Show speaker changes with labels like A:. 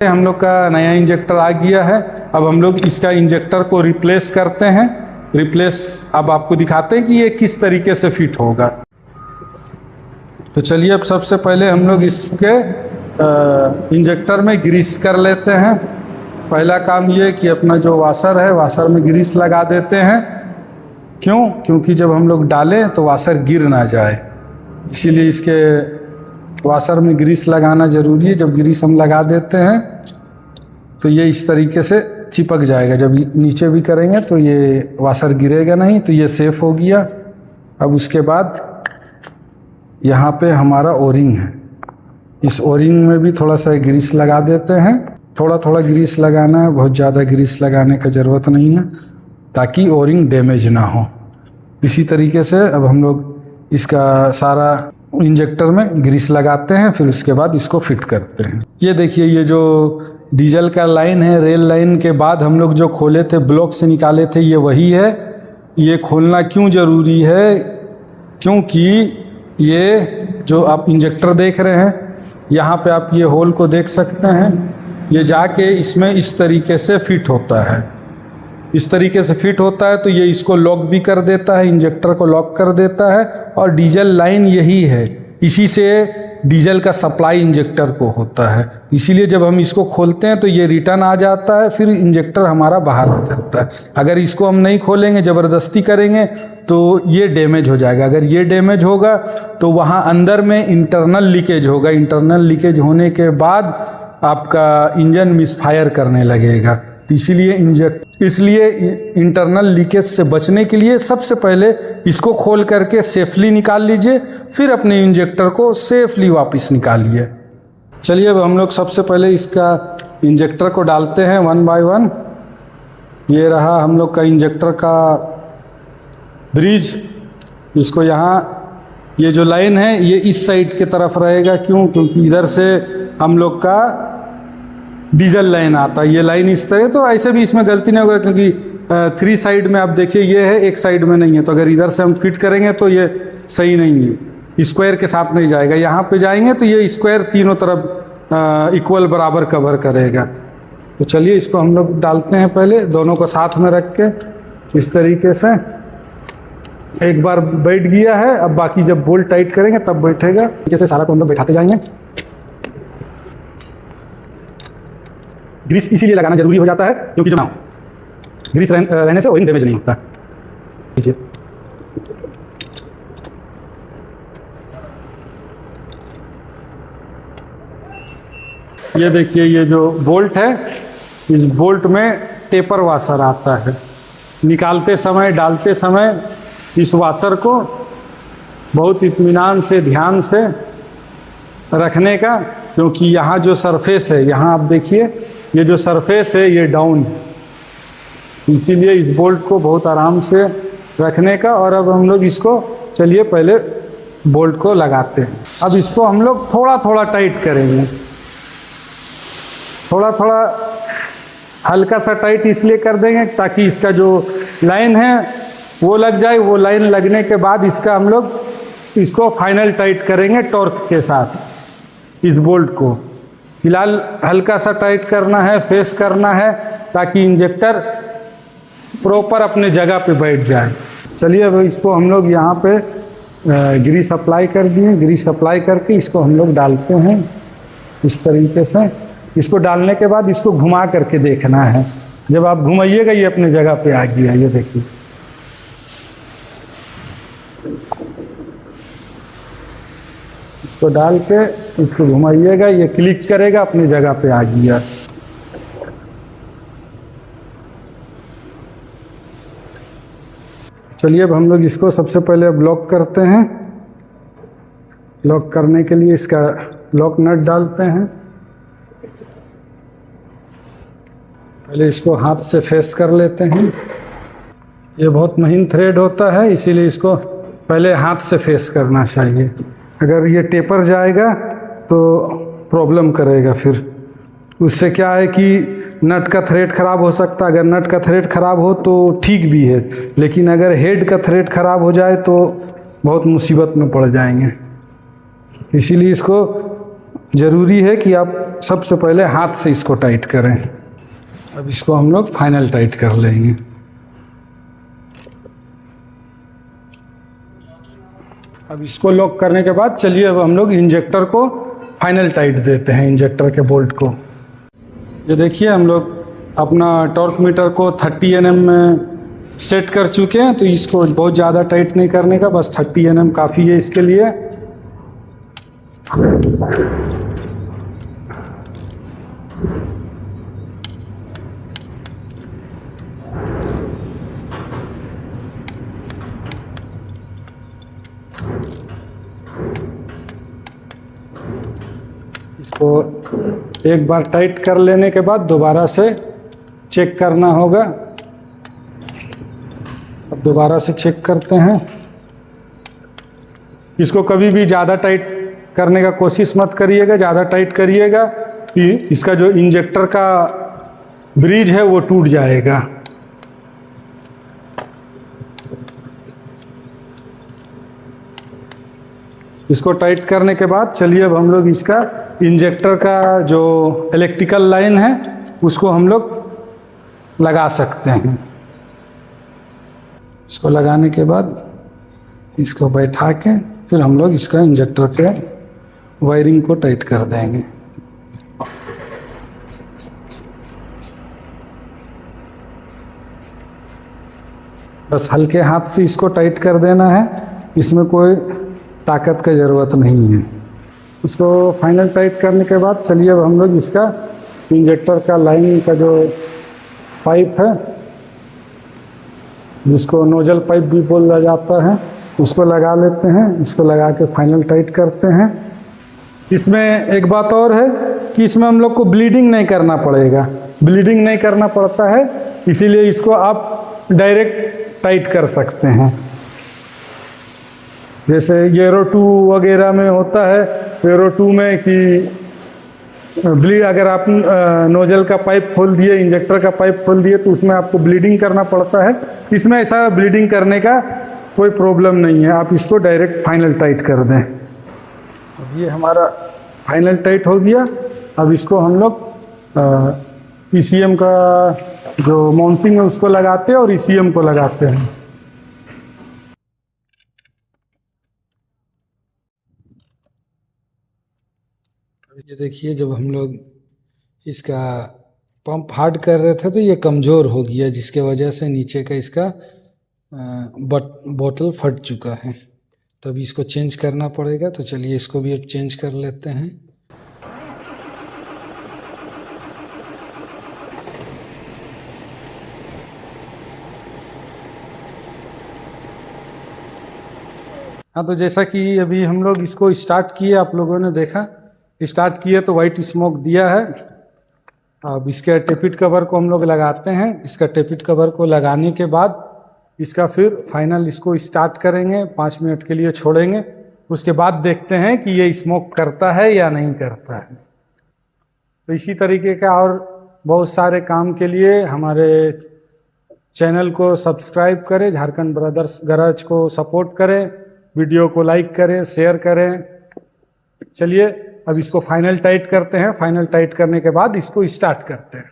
A: हम लोग का नया इंजेक्टर आ गया है। अब हम लोग इसका इंजेक्टर को रिप्लेस करते हैं। अब आपको दिखाते हैं कि ये किस तरीके से फिट होगा। तो चलिए अब सबसे पहले हम लोग इसके इंजेक्टर में ग्रीस कर लेते हैं। पहला काम ये कि अपना जो वाशर है वाशर में ग्रीस लगा देते हैं। क्योंकि जब हम लोग डालें तो वाशर गिर ना जाए, इसीलिए इसके वाशर में ग्रीस लगाना ज़रूरी है। जब ग्रीस हम लगा देते हैं तो ये इस तरीके से चिपक जाएगा। जब नीचे भी करेंगे तो ये वाशर गिरेगा नहीं, तो ये सेफ हो गया। अब उसके बाद यहाँ पे हमारा ओरिंग है, इस ओरिंग में भी थोड़ा सा ग्रीस लगा देते हैं। थोड़ा थोड़ा ग्रीस लगाना है, बहुत ज़्यादा ग्रीस लगाने का ज़रूरत नहीं है, ताकि ओरिंग डैमेज ना हो। इसी तरीके से अब हम लोग इसका सारा इंजेक्टर में ग्रीस लगाते हैं, फिर उसके बाद इसको फिट करते हैं। ये देखिए, ये जो डीजल का लाइन है, रेल लाइन के बाद हम लोग जो खोले थे, ब्लॉक से निकाले थे, ये वही है। ये खोलना क्यों ज़रूरी है? क्योंकि ये जो आप इंजेक्टर देख रहे हैं, यहाँ पे आप ये होल को देख सकते हैं। ये जाके इसमें इस तरीके से फिट होता है। इस तरीके से फिट होता है तो ये इसको लॉक भी कर देता है, इंजेक्टर को लॉक कर देता है। और डीजल लाइन यही है, इसी से डीजल का सप्लाई इंजेक्टर को होता है। इसीलिए जब हम इसको खोलते हैं तो ये रिटर्न आ जाता है, फिर इंजेक्टर हमारा बाहर आ जाता है। अगर इसको हम नहीं खोलेंगे, ज़बरदस्ती करेंगे तो ये डैमेज हो जाएगा। अगर ये डैमेज होगा तो वहाँ अंदर में इंटरनल लीकेज होगा। इंटरनल लीकेज होने के बाद आपका इंजन मिसफायर करने लगेगा। इसलिए इंटरनल लीकेज से बचने के लिए सबसे पहले इसको खोल करके सेफली निकाल लीजिए, फिर अपने इंजेक्टर को सेफली वापस निकालिए। चलिए अब हम लोग सबसे पहले इसका इंजेक्टर को डालते हैं 1 बाय 1। ये रहा हम लोग का इंजेक्टर का ब्रिज। इसको यहाँ ये जो लाइन है ये इस साइड के तरफ रहेगा। क्योंकि इधर से हम लोग का डीजल लाइन आता है। ये लाइन इस तरह, तो ऐसे भी इसमें गलती नहीं होगा, क्योंकि 3 साइड में आप देखिए ये है, एक साइड में नहीं है। तो अगर इधर से हम फिट करेंगे तो ये सही नहीं है, स्क्वायर के साथ नहीं जाएगा। यहाँ पे जाएंगे तो ये स्क्वायर तीनों तरफ इक्वल बराबर कवर करेगा। तो चलिए इसको हम लोग डालते हैं। पहले दोनों को साथ में रख के इस तरीके से एक बार बैठ गया है। अब बाकी जब बोल्ट टाइट करेंगे तब बैठेगा। जैसे सारा को हम लोग बैठाते जाएंगे। ग्रीस इसीलिए लगाना जरूरी हो जाता है, क्योंकि जो ना हो ग्रीस रहने से ओरिंग डैमेज नहीं होता। ये देखिए, ये जो बोल्ट है, इस बोल्ट में टेपर वाशर आता है। निकालते समय, डालते समय इस वाशर को बहुत इत्मीनान से, ध्यान से रखने का, क्योंकि यहाँ जो सरफेस है, यहाँ आप देखिए ये जो सरफेस है ये डाउन है, इसीलिए इस बोल्ट को बहुत आराम से रखने का। और अब हम लोग इसको, चलिए पहले बोल्ट को लगाते हैं। अब इसको हम लोग थोड़ा थोड़ा टाइट करेंगे, थोड़ा थोड़ा हल्का सा टाइट इसलिए कर देंगे ताकि इसका जो लाइन है वो लग जाए। वो लाइन लगने के बाद इसका हम लोग इसको फाइनल टाइट करेंगे टॉर्क के साथ। इस बोल्ट को फिलहाल हल्का सा टाइट करना है, फेस करना है, ताकि इंजेक्टर प्रॉपर अपने जगह पे बैठ जाए। चलिए अब इसको हम लोग यहाँ पे ग्रीस अप्लाई कर दिए। ग्रीस अप्लाई करके इसको हम लोग डालते हैं इस तरीके से। इसको डालने के बाद इसको घुमा करके देखना है। जब आप घुमाइएगा ये अपने जगह पे आ गया। ये देखिए, इसको डाल के इसको घुमाइएगा, ये क्लिक करेगा, अपनी जगह पे आ गया। चलिए अब हम लोग इसको सबसे पहले अब लॉक करते हैं। लॉक करने के लिए इसका लॉक नट डालते हैं। पहले इसको हाथ से फेस कर लेते हैं। ये बहुत महीन थ्रेड होता है, इसीलिए इसको पहले हाथ से फेस करना चाहिए। अगर ये टेपर जाएगा तो प्रॉब्लम करेगा। फिर उससे क्या है कि नट का थ्रेड खराब हो सकता है। अगर नट का थ्रेड खराब हो तो ठीक भी है, लेकिन अगर हेड का थ्रेड खराब हो जाए तो बहुत मुसीबत में पड़ जाएंगे। इसीलिए इसको ज़रूरी है कि आप सबसे पहले हाथ से इसको टाइट करें। अब इसको हम लोग फाइनल टाइट कर लेंगे। अब इसको लॉक करने के बाद चलिए अब हम लोग इंजेक्टर को फाइनल टाइट देते हैं, इंजेक्टर के बोल्ट को। ये देखिए हम लोग अपना टॉर्क मीटर को 30 Nm में सेट कर चुके हैं, तो इसको बहुत ज़्यादा टाइट नहीं करने का, बस 30 Nm काफ़ी है इसके लिए। इसको एक बार टाइट कर लेने के बाद दोबारा से चेक करना होगा। अब दोबारा से चेक करते हैं। इसको कभी भी ज़्यादा टाइट करने का कोशिश मत करिएगा, ज़्यादा टाइट करिएगा कि इसका जो इंजेक्टर का ब्रिज है वो टूट जाएगा। इसको टाइट करने के बाद चलिए अब हम लोग इसका इंजेक्टर का जो इलेक्ट्रिकल लाइन है उसको हम लोग लगा सकते हैं। इसको लगाने के बाद इसको बैठा के फिर हम लोग इसका इंजेक्टर के वायरिंग को टाइट कर देंगे। बस हल्के हाथ से इसको टाइट कर देना है, इसमें कोई ताकत का ज़रूरत नहीं है। उसको फाइनल टाइट करने के बाद चलिए अब हम लोग इसका इंजेक्टर का लाइन का जो पाइप है, जिसको नोजल पाइप भी बोला जाता है, उसको लगा लेते हैं। इसको लगा के फाइनल टाइट करते हैं। इसमें एक बात और है कि इसमें हम लोग को ब्लीडिंग नहीं करना पड़ेगा, ब्लीडिंग नहीं करना पड़ता है, इसीलिए इसको आप डायरेक्ट टाइट कर सकते हैं। जैसे एरो 2 वगैरह में होता है, एरो 2 में कि ब्लीड अगर आप नोजल का पाइप खोल दिए, इंजेक्टर का पाइप खोल दिए तो उसमें आपको ब्लीडिंग करना पड़ता है। इसमें ऐसा ब्लीडिंग करने का कोई प्रॉब्लम नहीं है, आप इसको डायरेक्ट फाइनल टाइट कर दें। अब ये हमारा फाइनल टाइट हो गया। अब इसको हम लोग ECM का जो माउंटिंग है उसको लगाते हैं और ECM को लगाते हैं। ये देखिए जब हम लोग इसका पंप हार्ड कर रहे थे तो ये कमज़ोर हो गया, जिसके वजह से नीचे का इसका बोतल फट चुका है। तो अभी इसको चेंज करना पड़ेगा, तो चलिए इसको भी अब चेंज कर लेते हैं। हाँ, तो जैसा कि अभी हम लोग इसको स्टार्ट किए, आप लोगों ने देखा स्टार्ट किए तो वाइट स्मोक दिया है। अब इसके टेपिट कवर को हम लोग लगाते हैं। इसका टेपिट कवर को लगाने के बाद इसका फिर फाइनल इसको स्टार्ट करेंगे, 5 मिनट के लिए छोड़ेंगे। उसके बाद देखते हैं कि ये स्मोक करता है या नहीं करता है। तो इसी तरीके का और बहुत सारे काम के लिए हमारे चैनल को सब्सक्राइब करें, झारखंड ब्रदर्स गैराज को सपोर्ट करें, वीडियो को लाइक करें, शेयर करें। चलिए अब इसको फाइनल टाइट करते हैं। फाइनल टाइट करने के बाद इसको स्टार्ट करते हैं।